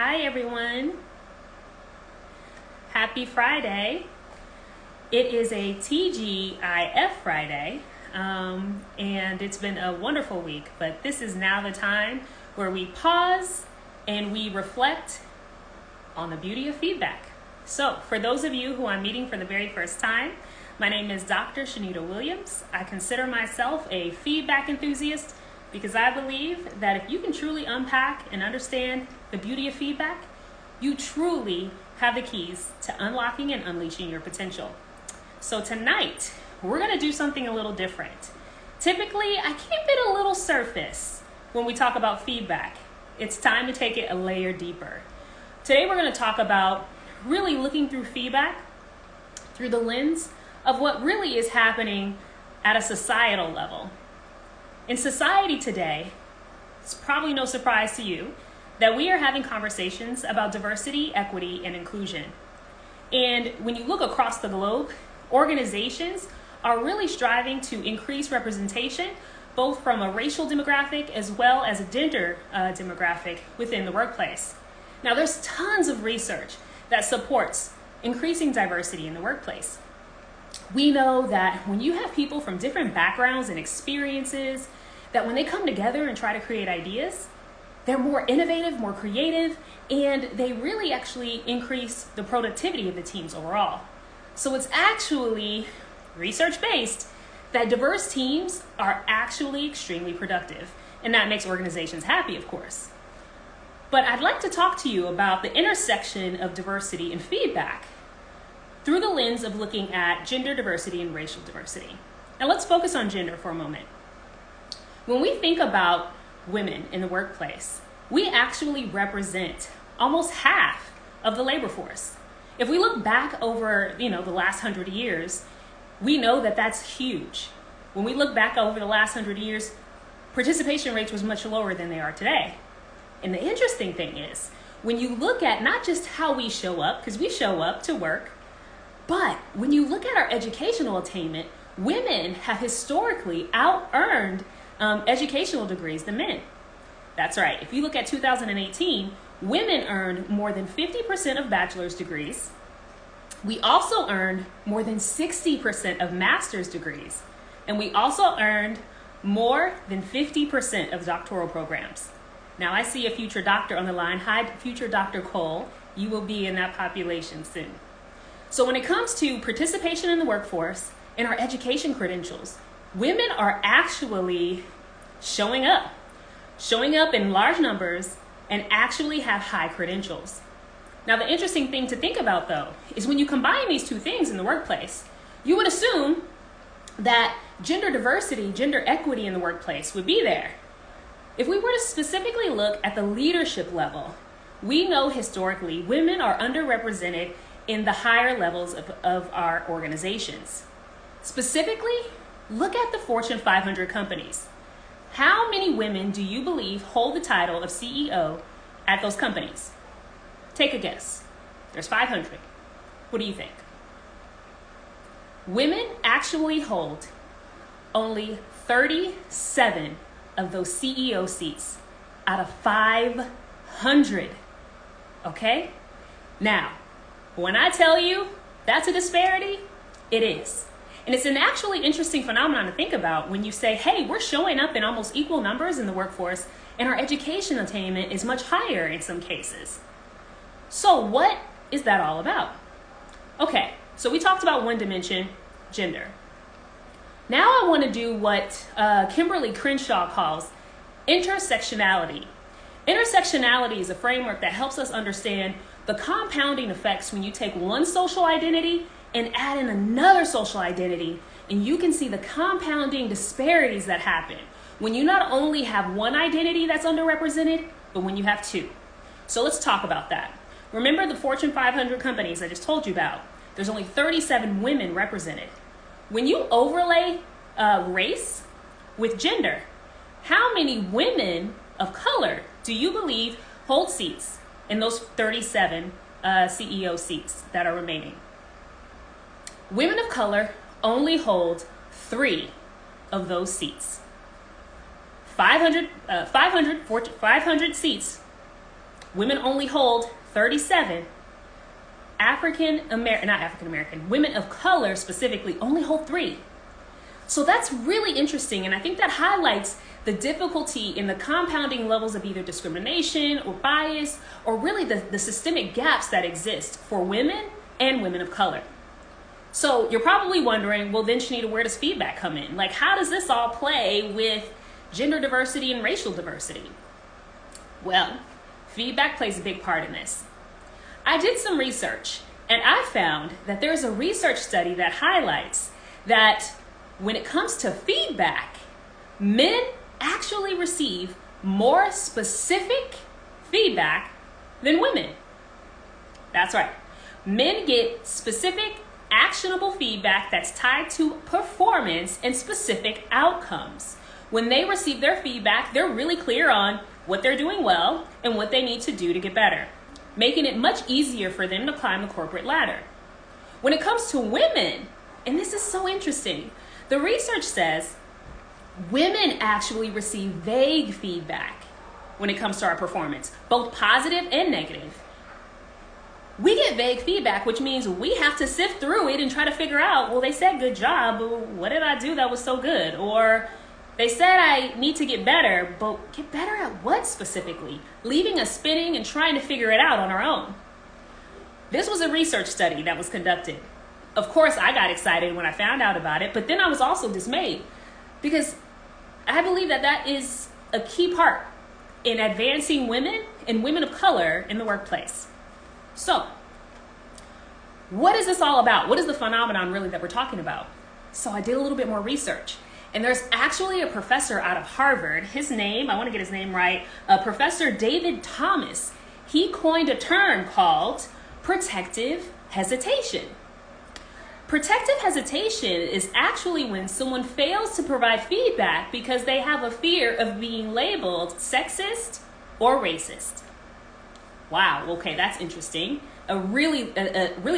Hi everyone. Happy Friday. It is a TGIF Friday, and it's been a wonderful week, but this is now the time where we pause and we reflect on the beauty of feedback. So for those of you who I'm meeting for the very first time, my name is Dr. Shanita Williams. I consider myself a feedback enthusiast because I believe that if you can truly unpack and understand the beauty of feedback, you truly have the keys to unlocking and unleashing your potential. So tonight, we're going to do something a little different. Typically, I keep it a little surface when we talk about feedback. It's time to take it a layer deeper. Today, we're going to talk about really looking through feedback through the lens of what really is happening at a societal level. In society today, it's probably no surprise to you that we are having conversations about diversity, equity, and inclusion. And when you look across the globe, organizations are really striving to increase representation, both from a racial demographic as well as a gender demographic within the workplace. Now, there's tons of research that supports increasing diversity in the workplace. We know that when you have people from different backgrounds and experiences, that when they come together and try to create ideas, they're more innovative, more creative, and they really actually increase the productivity of the teams overall. So it's actually research-based that diverse teams are actually extremely productive, and that makes organizations happy, of course. But I'd like to talk to you about the intersection of diversity and feedback through the lens of looking at gender diversity and racial diversity. Now let's focus on gender for a moment. When we think about women in the workplace, we actually represent almost half of the labor force. If we look back over, the last 100 years, we know that that's huge. When we look back over the last 100 years, participation rates was much lower than they are today. And the interesting thing is, when you look at not just how we show up, because we show up to work, but when you look at our educational attainment, women have historically out-earned educational degrees than men. That's right. If you look at 2018, women earned more than 50% of bachelor's degrees. We also earned more than 60% of master's degrees. And we also earned more than 50% of doctoral programs. Now I see a future doctor on the line. Hi, future Dr. Cole. You will be in that population soon. So when it comes to participation in the workforce and our education credentials, women are actually showing up in large numbers and actually have high credentials. Now, the interesting thing to think about, though, is when you combine these two things in the workplace, you would assume that gender diversity, gender equity in the workplace would be there. If we were to specifically look at the leadership level, we know historically women are underrepresented in the higher levels of our organizations. Specifically, look at the Fortune 500 companies. How many women do you believe hold the title of CEO at those companies? Take a guess. There's 500. What do you think? Women actually hold only 37 of those CEO seats out of 500. Okay? Now, when I tell you that's a disparity, it is. And it's an actually interesting phenomenon to think about when you say, hey, we're showing up in almost equal numbers in the workforce and our education attainment is much higher in some cases. So what is that all about? Okay, so we talked about one dimension, gender. Now I want to do what Kimberly Crenshaw calls intersectionality. Intersectionality is a framework that helps us understand the compounding effects when you take one social identity and add in another social identity, and you can see the compounding disparities that happen when you not only have one identity that's underrepresented, but when you have two. So let's talk about that. Remember the Fortune 500 companies I just told you about. There's only 37 women represented. When you overlay race with gender, how many women of color do you believe hold seats in those 37 CEO seats that are remaining? Women of color only hold 3 of those seats. 500 seats women only hold 37. Women of color specifically only hold 3. So that's really interesting, and I think that highlights the difficulty in the compounding levels of either discrimination or bias, or really the systemic gaps that exist for women and women of color. So you're probably wondering, well then Shanita, where does feedback come in? Like, how does this all play with gender diversity and racial diversity? Well, feedback plays a big part in this. I did some research, and I found that there's a research study that highlights that when it comes to feedback, men actually receive more specific feedback than women. That's right. Men get specific, actionable feedback that's tied to performance and specific outcomes. When they receive their feedback, they're really clear on what they're doing well and what they need to do to get better, making it much easier for them to climb the corporate ladder. When it comes to women, and this is so interesting, the research says women actually receive vague feedback when it comes to our performance, both positive and negative. We get vague feedback, which means we have to sift through it and try to figure out, well, they said good job, but what did I do that was so good? Or they said I need to get better, but get better at what specifically? Leaving us spinning and trying to figure it out on our own. This was a research study that was conducted. Of course, I got excited when I found out about it, but then I was also dismayed because I believe that that is a key part in advancing women and women of color in the workplace. So, what is this all about? What is the phenomenon really that we're talking about? So I did a little bit more research. And there's actually a professor out of Harvard. His name, I want to get his name right, Professor David Thomas. He coined a term called protective hesitation. Protective hesitation is actually when someone fails to provide feedback because they have a fear of being labeled sexist or racist. Wow, okay, that's interesting. A really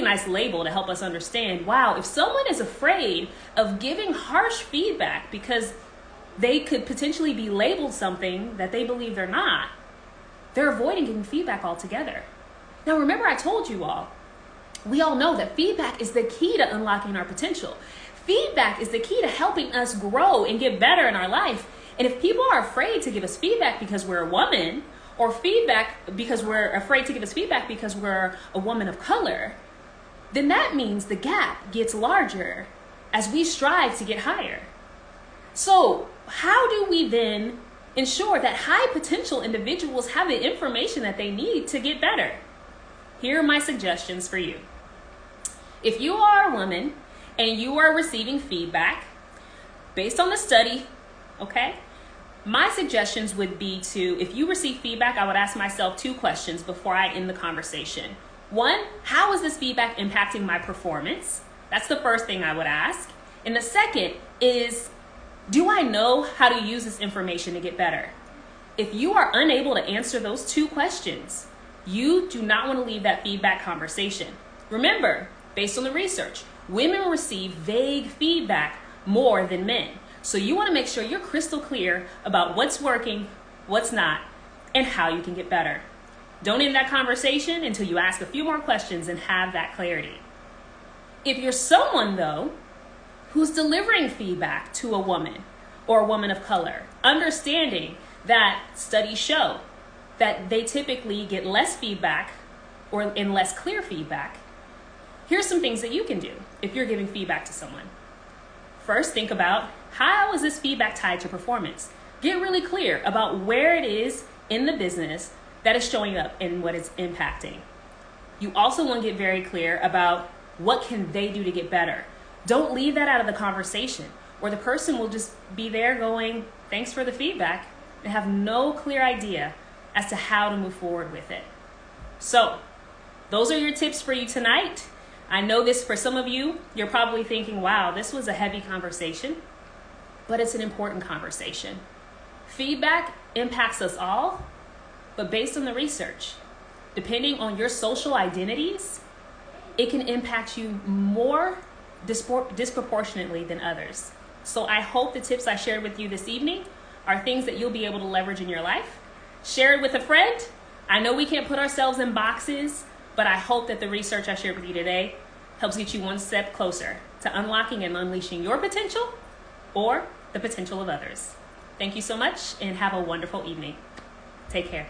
nice label to help us understand, wow, if someone is afraid of giving harsh feedback because they could potentially be labeled something that they believe they're not, they're avoiding giving feedback altogether. Now, remember I told you all, we all know that feedback is the key to unlocking our potential. Feedback is the key to helping us grow and get better in our life. And if people are afraid to give us feedback because we're a woman, or feedback because we're afraid to give us feedback because we're a woman of color, then that means the gap gets larger as we strive to get higher. So how do we then ensure that high potential individuals have the information that they need to get better? Here are my suggestions for you. If you are a woman and you are receiving feedback based on the study, okay, my suggestions would be to, if you receive feedback, I would ask myself 2 questions before I end the conversation. 1, how is this feedback impacting my performance? That's the first thing I would ask. And the second is, do I know how to use this information to get better? If you are unable to answer those 2 questions, you do not want to leave that feedback conversation. Remember, based on the research, women receive vague feedback more than men. So you want to make sure you're crystal clear about what's working, what's not, and how you can get better. Don't end that conversation until you ask a few more questions and have that clarity. If you're someone, though, who's delivering feedback to a woman or a woman of color, understanding that studies show that they typically get less feedback or in less clear feedback, here's some things that you can do if you're giving feedback to someone. First, think about, how is this feedback tied to performance? Get really clear about where it is in the business that is showing up and what it's impacting. You also want to get very clear about what can they do to get better. Don't leave that out of the conversation, or the person will just be there going, thanks for the feedback, and have no clear idea as to how to move forward with it. So, those are your tips for you tonight. I know this for some of you, you're probably thinking, wow, this was a heavy conversation, but it's an important conversation. Feedback impacts us all, but based on the research, depending on your social identities, it can impact you more disproportionately than others. So I hope the tips I shared with you this evening are things that you'll be able to leverage in your life. Share it with a friend, I know we can't put ourselves in boxes, but I hope that the research I shared with you today helps get you one step closer to unlocking and unleashing your potential or the potential of others. Thank you so much and have a wonderful evening. Take care.